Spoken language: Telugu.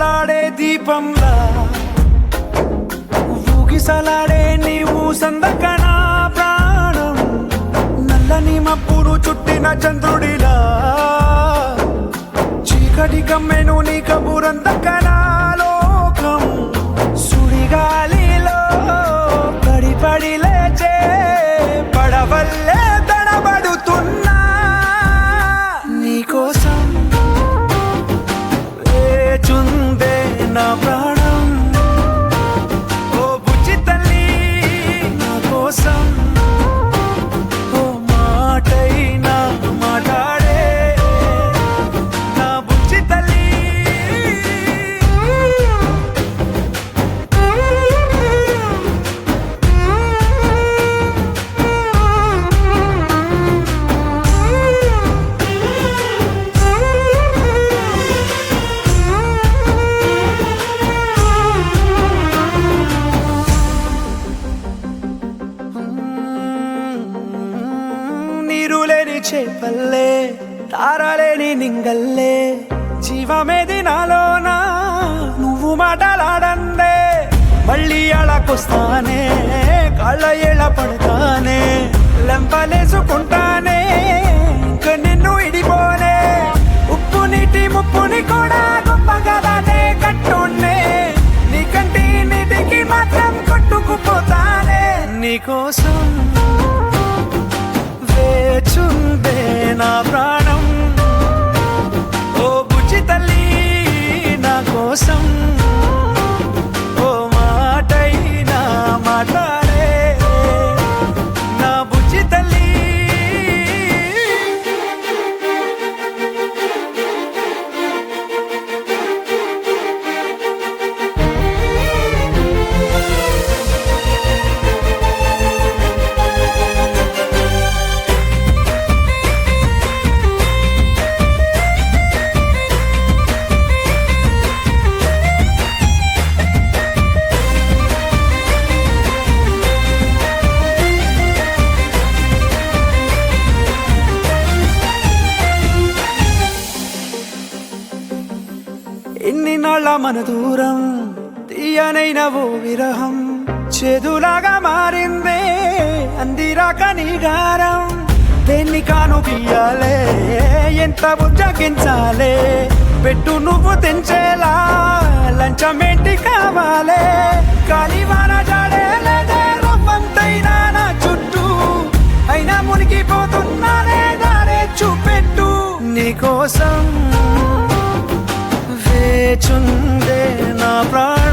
రెపరెపలాడే దీపంలా ఊగిసలాడే నీవు సందకనా ప్రాణం నల్లని మబ్బును చుట్టిన చంద్రుడిలా చీకటి కమ్మెను నీ కబురందకనా లోకం సుడిగాలిలో పడి పడి లేచే పడవల్లే తడబడుతున్నా నీకోసం వేచుందే నా ప్రాణం ఓ బుజ్జి తల్లి నా కోసం ఓ మాటైనా మాట్లాడే నా బుజ్జి తల్లి నీరులేని చేపల్లే తారలేని నింగల్లే జీవమేది నాలోనా నువ్వు మాటలాడందే మళ్ళీ అళకొస్తానే కాళ్ళ ఏళ్ళ పడతానే లెంపలేసుకుంటానే ఇంక నిన్ను ఇడిపోనే ఉప్పు నీటి ముప్పుని కూడా గొప్పగా దాటే కట్టున్నే నీ కంటి నీటికి మాత్రం కొట్టుకుపోతానే నీకోసం వేచుందే నా ప్రాణం ఓ బుజ్జి తల్లి నా కోసం ఓ మాటైనా మాట్లాడే నా బుజ్జి తల్లి ఎన్ని నాళ్ళ మన దూరం తీయనైన ఓ విరహం చేదులాగా మారిందే అందిరాక నీగారం దేన్ని కాను బియ్యాలే ఎంత బుజ్జగించాలే పెట్టు నువ్వు తెంచేలా లంచమేంటి కావాలే కాలివాన జాడేలేదే రవ్వంతైనా నా చుట్టూ అయినా మునిగిపోతున్నానే దారే చూపెట్టు నీకోసం వేచుందే నా ప్రాణం